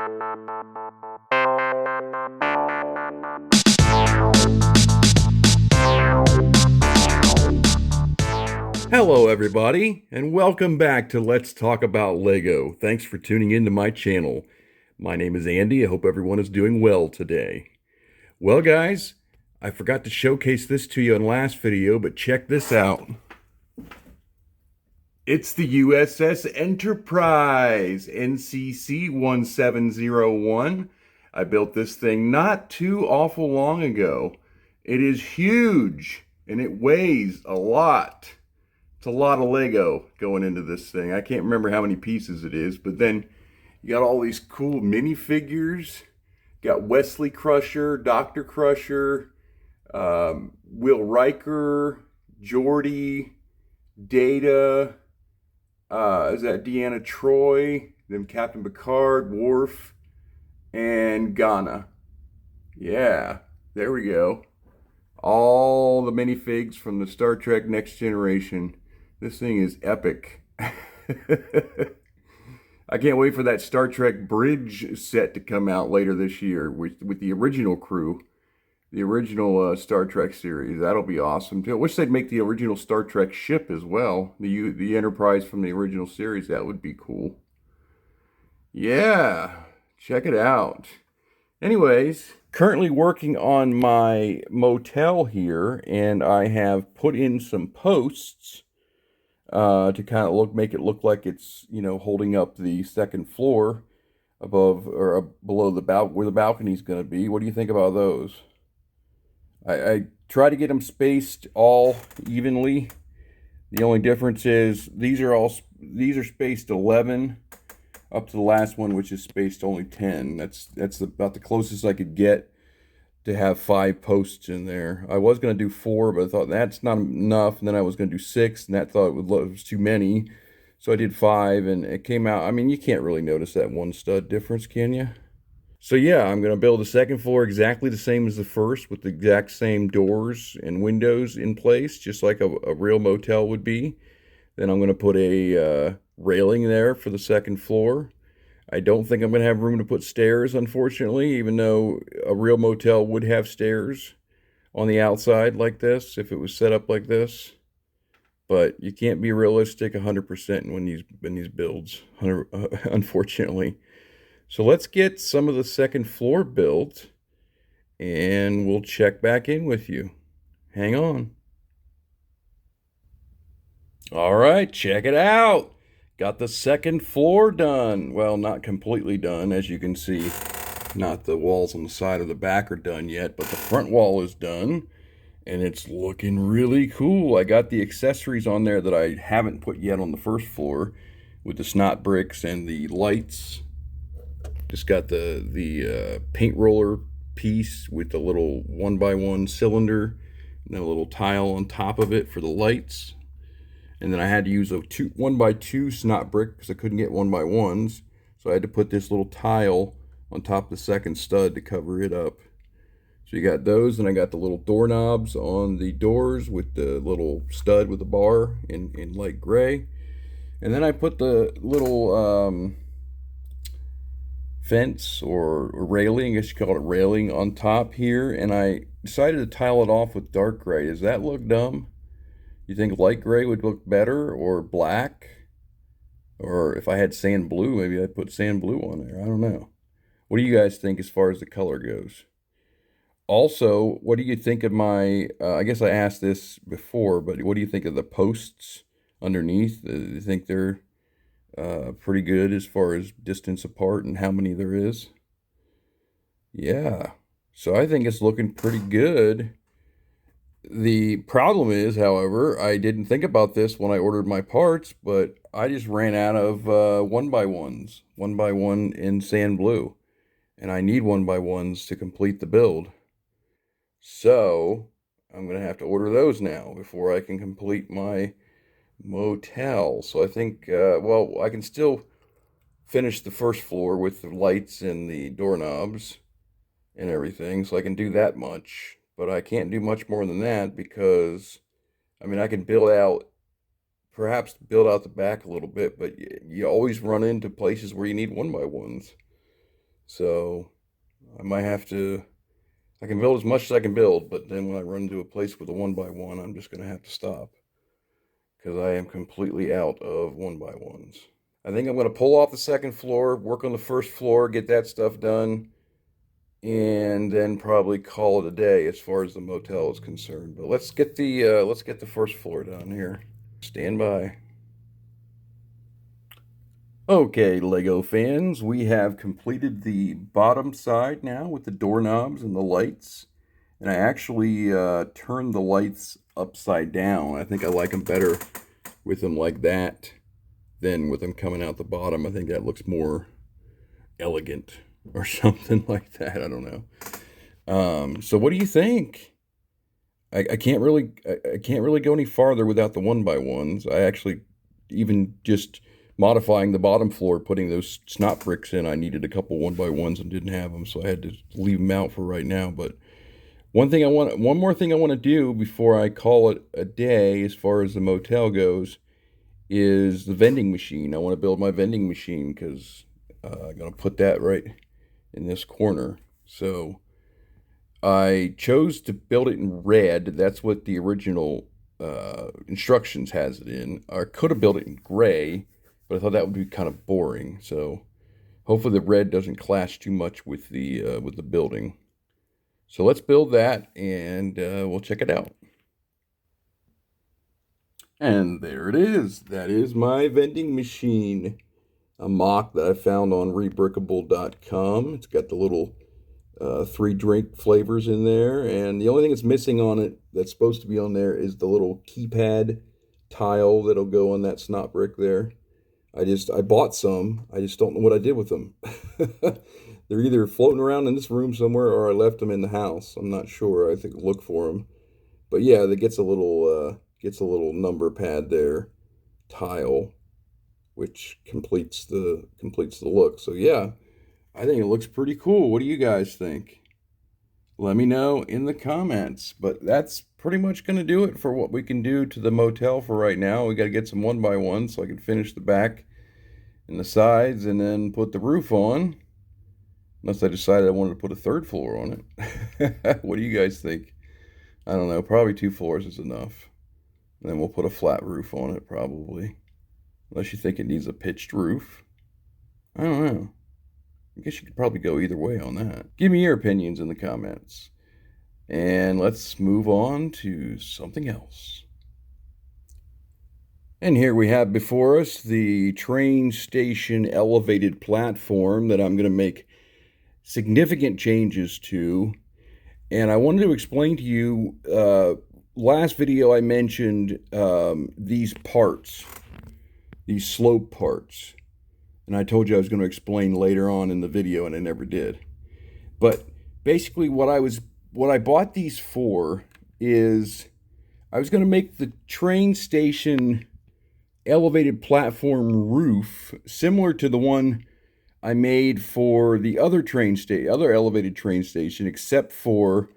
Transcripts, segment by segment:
Hello everybody, and welcome back to Let's Talk About Lego. Thanks for tuning into my channel. My name is Andy. I hope everyone is doing well today. Well guys, I forgot to showcase this to you in last video, but check this out. It's the USS Enterprise, NCC 1701. I built this thing not too awful long ago. It is huge, and it weighs a lot. It's a lot of Lego going into this thing. I can't remember how many pieces it is, but then you got all these cool minifigures. Got Wesley Crusher, Dr. Crusher, Will Riker, Geordi, Data, is that Deanna Troi, then Captain Picard, Worf, and Ghana. Yeah, there we go. All the minifigs from the Star Trek Next Generation. This thing is epic. I can't wait for that Star Trek bridge set to come out later this year with the original crew, the original Star Trek series. That'll be awesome too. I wish they'd make the original Star Trek ship as well, the Enterprise from the original series. That would be cool. Yeah, check it out. Anyways, currently working on my motel here, and I have put in some posts to kind of make it look like it's, holding up the second floor above or below where the balcony is going to be. What do you think about those? I try to get them spaced all evenly. The only difference is these are spaced 11 up to the last one, which is spaced only 10. That's about the closest I could get to have 5 posts in there. I was going to do 4, but I thought that's not enough. And then I was going to do 6, and that thought it was too many. So I did 5, and it came out. I mean, you can't really notice that one stud difference, can you? So yeah, I'm going to build the second floor exactly the same as the first, with the exact same doors and windows in place, just like a real motel would be. Then I'm going to put a railing there for the second floor. I don't think I'm going to have room to put stairs, unfortunately, even though a real motel would have stairs on the outside like this, if it was set up like this. But you can't be realistic 100% when these builds, unfortunately. So let's get some of the second floor built, and we'll check back in with you. Hang on. All right, check it out. Got the second floor done. Well, not completely done, as you can see. Not the walls on the side or the back are done yet, but the front wall is done, and it's looking really cool. I got the accessories on there that I haven't put yet on the first floor, with the snot bricks and the lights. Just got the paint roller piece with the little 1x1 cylinder and a little tile on top of it for the lights. And then I had to use a 1x2 snot brick because I couldn't get 1x1s. So I had to put this little tile on top of the second stud to cover it up. So you got those, and I got the little doorknobs on the doors with the little stud with the bar in light gray. And then I put the little fence or railing, I guess you call it railing, on top here. And I decided to tile it off with dark gray. Does that look dumb? You think light gray would look better, or black? Or if I had sand blue, maybe I'd put sand blue on there. I don't know. What do you guys think as far as the color goes? Also, what do you think of my, I guess I asked this before, but what do you think of the posts underneath? Do you think they're pretty good as far as distance apart and how many there is? Yeah, so I think it's looking pretty good. The problem is, however, I didn't think about this when I ordered my parts, but I just ran out of 1x1s, 1x1 in sand blue, and I need 1x1s to complete the build. So I'm going to have to order those now before I can complete my motel. So I think, well, I can still finish the first floor with the lights and the doorknobs and everything, so I can do that much. But I can't do much more than that because, I mean, I can perhaps build out the back a little bit, but you always run into places where you need 1x1s. So I might have to, I can build as much as I can build, but then when I run into a place with a 1x1, I'm just going to have to stop because I am completely out of 1x1s. I think I'm going to pull off the second floor, work on the first floor, get that stuff done, and then probably call it a day as far as the motel is concerned. But let's get the first floor done here. Stand by. Okay, Lego fans, we have completed the bottom side now with the doorknobs and the lights. And I actually turned the lights upside down. I think I like them better with them like that than with them coming out the bottom. I think that looks more elegant or something like that. I don't know. So what do you think? I can't really go any farther without the 1x1s. I actually even just modifying the bottom floor, putting those snot bricks in, I needed a couple 1x1s and didn't have them, so I had to leave them out for right now. But one more thing I want to do before I call it a day, as far as the motel goes, is the vending machine. I want to build my vending machine because I'm gonna put that right in this corner. So I chose to build it in red. That's what the original instructions has it in. I could have built it in gray, but I thought that would be kind of boring. So hopefully the red doesn't clash too much with the building. So let's build that and we'll check it out. And there it is. That is my vending machine. A mock that I found on rebrickable.com. It's got the little 3 drink flavors in there, and the only thing that's missing on it that's supposed to be on there is the little keypad tile that'll go on that snot brick there. I bought some. I just don't know what I did with them. They're either floating around in this room somewhere or I left them in the house. I'm not sure. I think look for them. But yeah, that gets a little number pad there, tile, which completes the look. So yeah, I think it looks pretty cool. What do you guys think? Let me know in the comments. But that's pretty much going to do it for what we can do to the motel for right now. We got to get some 1x1 so I can finish the back and the sides and then put the roof on. Unless I decided I wanted to put a third floor on it. What do you guys think? I don't know. Probably 2 floors is enough. And then we'll put a flat roof on it probably. Unless you think it needs a pitched roof. I don't know. I guess you could probably go either way on that. Give me your opinions in the comments. And let's move on to something else. And here we have before us the train station elevated platform that I'm going to make significant changes to. And I wanted to explain to you, last video I mentioned these parts, these slope parts. And I told you I was going to explain later on in the video, and I never did. But basically what I bought these for is I was going to make the train station elevated platform roof similar to the one I made for the other elevated train station, except for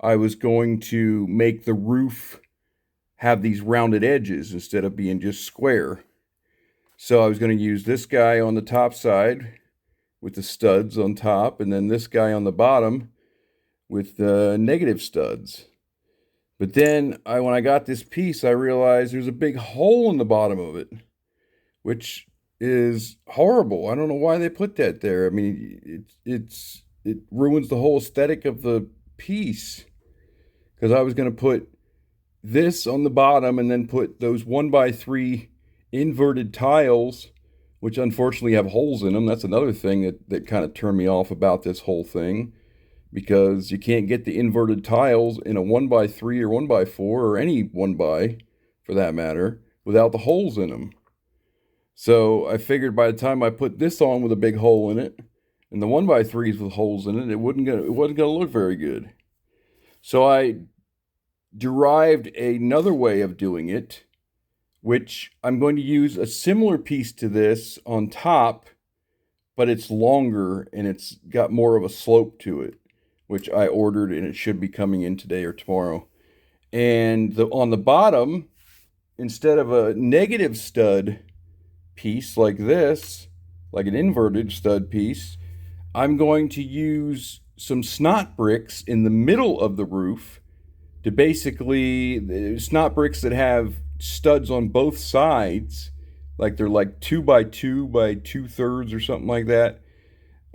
I was going to make the roof have these rounded edges instead of being just square. So I was going to use this guy on the top side with the studs on top, and then this guy on the bottom with the negative studs. But then when I got this piece, I realized there's a big hole in the bottom of it, which is horrible. I don't know why they put that there. I mean, it ruins the whole aesthetic of the piece. Because I was going to put this on the bottom and then put those 1x3 inverted tiles, which unfortunately have holes in them. That's another thing that kind of turned me off about this whole thing, because you can't get the inverted tiles in a 1x3 or 1x4 or any 1x for that matter without the holes in them. So I figured by the time I put this on with a big hole in it and the 1x3s with holes in it, it wasn't gonna look very good. So I derived another way of doing it, which I'm going to use a similar piece to this on top, but it's longer and it's got more of a slope to it, which I ordered, and it should be coming in today or tomorrow. And on the bottom, instead of a negative stud piece like this, like an inverted stud piece, I'm going to use some snot bricks in the middle of the roof to basically, snot bricks that have studs on both sides, like they're like 2 by 2 by 2/3 or something like that,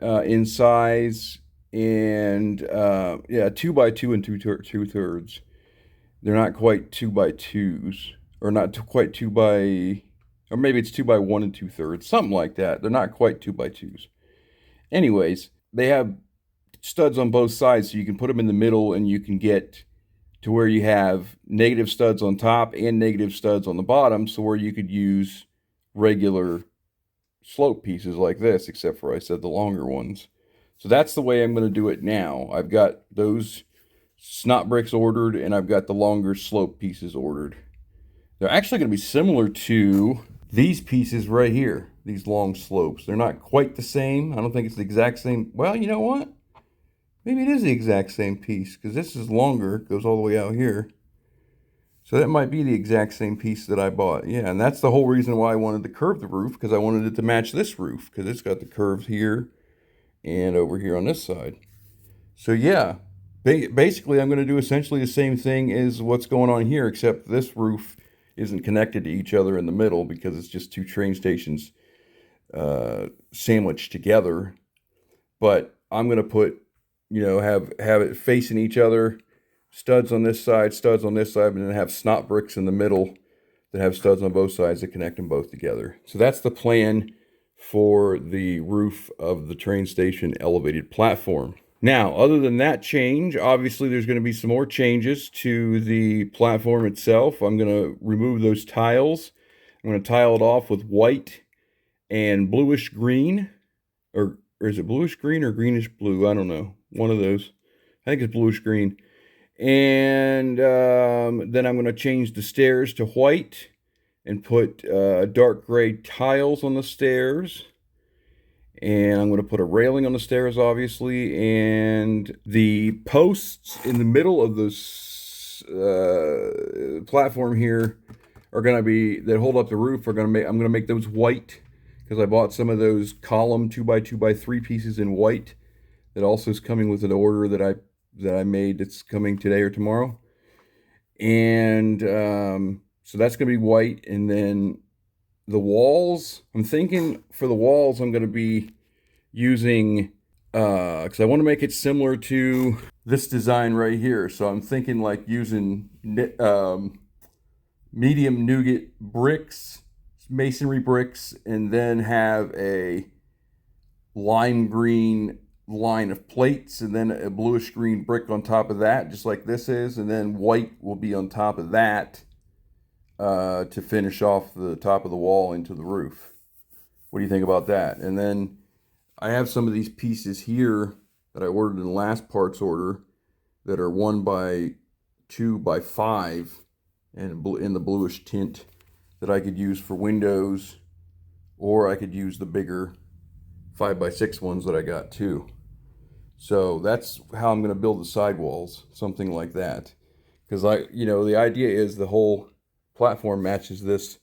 in size, and yeah, 2 by 2 and 2/3. They're not quite 2 by 2s, or not quite 2 by, or maybe it's 2 by 1 and 2/3, something like that. They're not quite 2 by 2s. Anyways, they have studs on both sides, so you can put them in the middle, and you can get to where you have negative studs on top and negative studs on the bottom, so where you could use regular slope pieces like this, except for I said the longer ones. So that's the way I'm going to do it now. I've got those snot bricks ordered, and I've got the longer slope pieces ordered. They're actually going to be similar to these pieces right here, these long slopes. They're not quite the same. I don't think it's the exact same. Well, you know what? Maybe it is the exact same piece, because this is longer. It goes all the way out here. So that might be the exact same piece that I bought. Yeah, and that's the whole reason why I wanted to curve the roof, because I wanted it to match this roof, because it's got the curves here and over here on this side. So yeah, basically I'm going to do essentially the same thing as what's going on here, except this roof isn't connected to each other in the middle because it's just two train stations sandwiched together. But I'm going to put, have it facing each other, studs on this side, and then have snot bricks in the middle that have studs on both sides that connect them both together. So that's the plan for the roof of the train station elevated platform. Now, other than that change, obviously there's going to be some more changes to the platform itself. I'm going to remove those tiles. I'm going to tile it off with white and bluish green, or is it bluish green or greenish blue? I don't know. One of those. I think it's bluish green. And then I'm going to change the stairs to white and put dark gray tiles on the stairs. And I'm going to put a railing on the stairs, obviously. And the posts in the middle of this platform here are going to be, that hold up the roof, I'm going to make those white, because I bought some of those column 2 by 2 by 3 pieces in white. That also is coming with an order that I made. That's coming today or tomorrow. And so that's going to be white. And then the walls, I'm thinking for the walls, I'm going to be using, because I want to make it similar to this design right here. So I'm thinking like using medium nougat bricks, masonry bricks, and then have a lime green line of plates, and then a bluish green brick on top of that, just like this is, and then white will be on top of that to finish off the top of the wall into the roof. What do you think about that? And then I have some of these pieces here that I ordered in the last parts order that are 1 by 2 by 5 and in the bluish tint that I could use for windows, or I could use the bigger 5 by 6 ones that I got too. So that's how I'm going to build the sidewalls, something like that. Because the idea is the whole platform matches this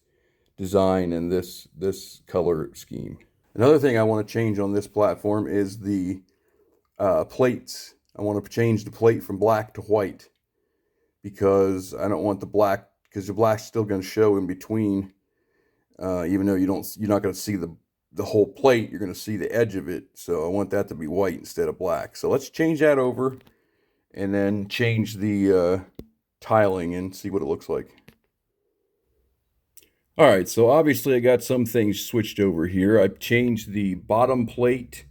design and this color scheme. Another thing I want to change on this platform is the plates. I want to change the plate from black to white, because I don't want the black, because the black's still going to show in between, even though you're not going to see the whole plate, you're going to see the edge of it. So I want that to be white instead of black. So let's change that over and then change the tiling and see what it looks like. All right, so obviously I got some things switched over here. I've changed the bottom plate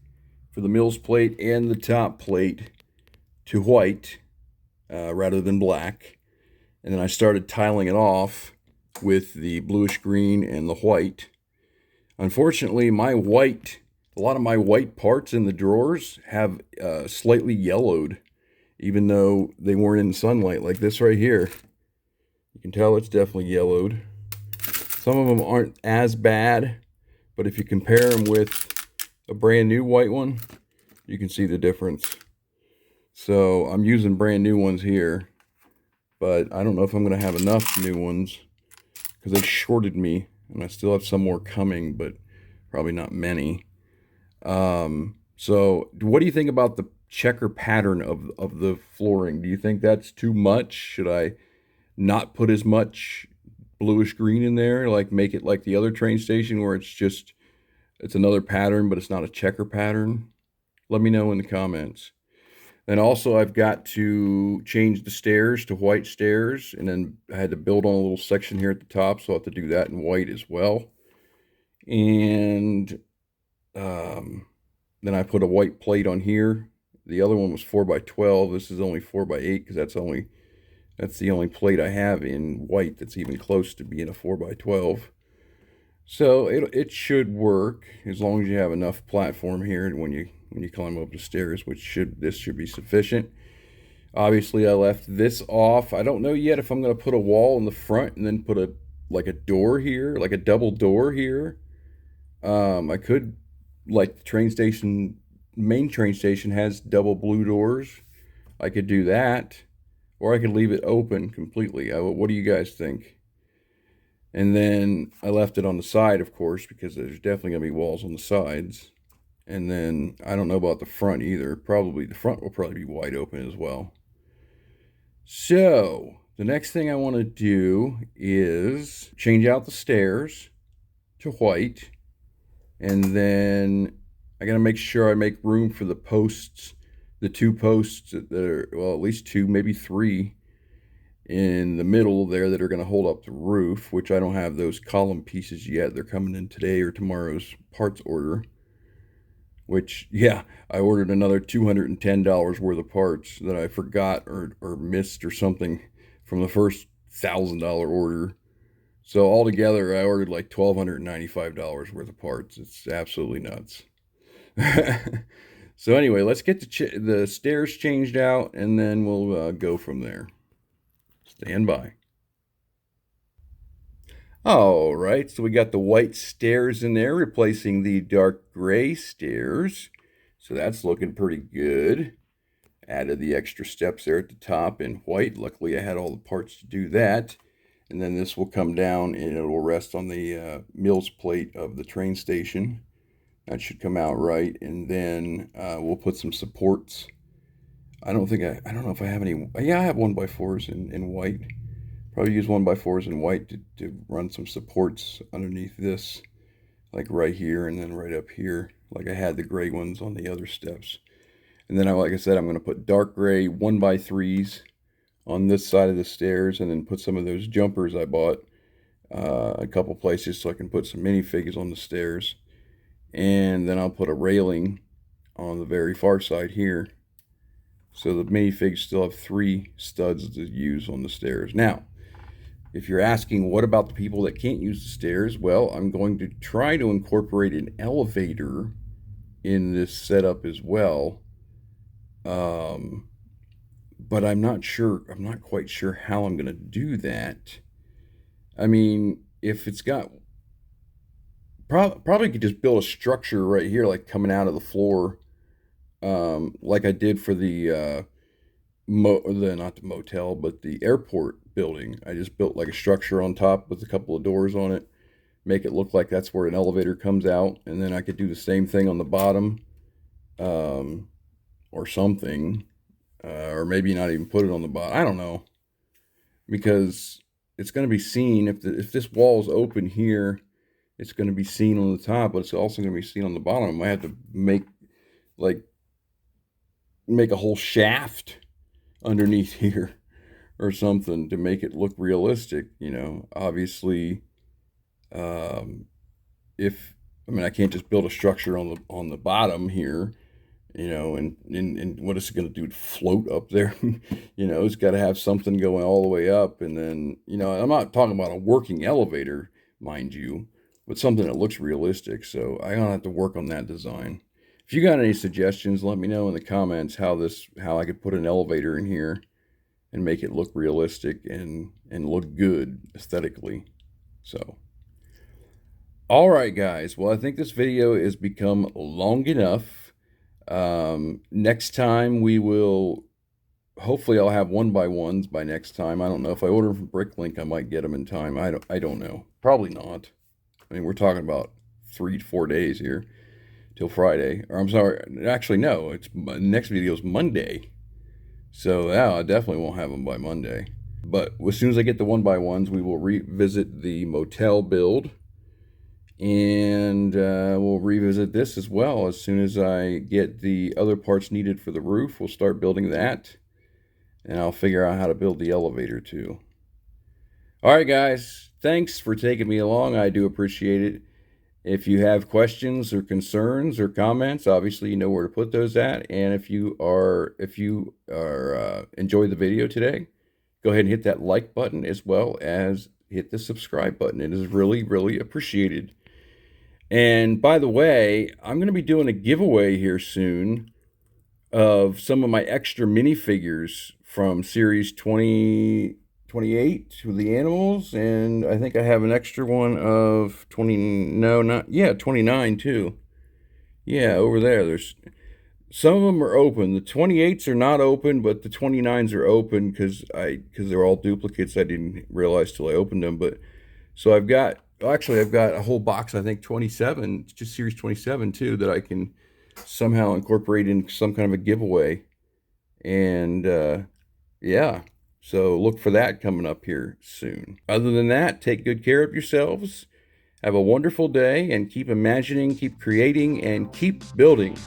for the Mills plate and the top plate to white rather than black. And then I started tiling it off with the bluish green and the white. Unfortunately, a lot of my white parts in the drawers have slightly yellowed, even though they weren't in sunlight, like this right here. You can tell it's definitely yellowed. Some of them aren't as bad, but if you compare them with a brand new white one, you can see the difference. So I'm using brand new ones here, but I don't know if I'm going to have enough new ones, because they shorted me, and I still have some more coming, but probably not many. So So, what do you think about the checker pattern of the flooring? Do you think that's too much? Should I not put as much bluish green in there, like make it like the other train station where it's another pattern, but it's not a checker pattern? Let me know in the comments. And also, I've got to change the stairs to white stairs, and then I had to build on a little section here at the top, so I'll have to do that in white as well. And then I put a white plate on here. The other one was 4x12. This is only 4x8 because that's the only plate I have in white that's even close to being a 4x12. So it should work as long as you have enough platform here when you climb up the stairs, this should be sufficient. Obviously, I left this off. I don't know yet if I'm going to put a wall in the front and then put a door here, like a double door here. I could, like the main train station has double blue doors. I could do that, or I could leave it open completely. What do you guys think? And then I left it on the side, of course, because there's definitely going to be walls on the sides. And then I don't know about the front either. Probably the front will probably be wide open as well. So the next thing I want to do is change out the stairs to white. And then I got to make sure I make room for the posts, the two posts that are, well, at least two, maybe three in the middle there that are going to hold up the roof, which I don't have those column pieces yet. They're coming in today or tomorrow's parts order, which, yeah, I ordered another $210 worth of parts that I forgot or missed or something from the first $1,000 order. So altogether, I ordered like $1,295 worth of parts. It's absolutely nuts. So anyway, let's get the stairs changed out, and then we'll go from there. Stand by. All right, so we got the white stairs in there, replacing the dark gray stairs. So that's looking pretty good. Added the extra steps there at the top in white. Luckily, I had all the parts to do that. And then this will come down and it will rest on the Mills plate of the train station. That should come out right. And then we'll put some supports. I don't know if I have any. Yeah, I have 1x4s in white. Probably use 1x4s in white to run some supports underneath this, like right here and then right up here, like I had the gray ones on the other steps. And then, like I said, I'm going to put dark gray 1x3s on this side of the stairs, and then put some of those jumpers I bought a couple places so I can put some minifigs on the stairs. And then I'll put a railing on the very far side here, so the minifigs still have 3 studs to use on the stairs. Now, if you're asking what about the people that can't use the stairs, well, I'm going to try to incorporate an elevator in this setup as well. But I'm not quite sure how I'm going to do that. I mean, if it's got, probably could just build a structure right here, like coming out of the floor, like I did for not the motel, but the airport building. I just built like a structure on top with a couple of doors on it, make it look like that's where an elevator comes out, and then I could do the same thing on the bottom, or something, or maybe not even put it on the bottom. I don't know, because it's going to be seen if this wall is open here. It's going to be seen on the top, but it's also going to be seen on the bottom. I might have to make a whole shaft underneath here or something to make it look realistic, obviously. I can't just build a structure on the bottom here, and what is it going to do? Float up there? It's got to have something going all the way up. And then, I'm not talking about a working elevator, mind you, but something that looks realistic. So I'm going to have to work on that design. If you got any suggestions, let me know in the comments how I could put an elevator in here and make it look realistic and look good aesthetically. So, all right, guys. Well, I think this video has become long enough. Next time hopefully I'll have 1x1s by next time. I don't know. If I order them from Bricklink, I might get them in time. I don't know. Probably not. I mean, we're talking about 3 to 4 days here till Friday. Or I'm sorry, actually no, it's next video is Monday. So yeah, I definitely won't have them by Monday. But as soon as I get the 1x1s, we will revisit the motel build. And we'll revisit this as well. As soon as I get the other parts needed for the roof, we'll start building that. And I'll figure out how to build the elevator too. All right, guys. Thanks for taking me along. I do appreciate it. If you have questions or concerns or comments, obviously you know where to put those at. And if you enjoyed the video today, go ahead and hit that like button as well as hit the subscribe button. It is really, really appreciated. And by the way, I'm going to be doing a giveaway here soon of some of my extra minifigures from series 28 with the animals, and I think I have an extra one of 29 too. Yeah, over there. There's some of them are open. The 28s are not open, but the 29s are open because they're all duplicates. I didn't realize till I opened them. But so I've got a whole box, I think 27, just series 27 too, that I can somehow incorporate in some kind of a giveaway. And yeah, so look for that coming up here soon. Other than that, take good care of yourselves. Have a wonderful day, and keep imagining, keep creating, and keep building.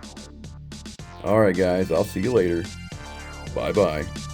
All right, guys, I'll see you later. Bye-bye.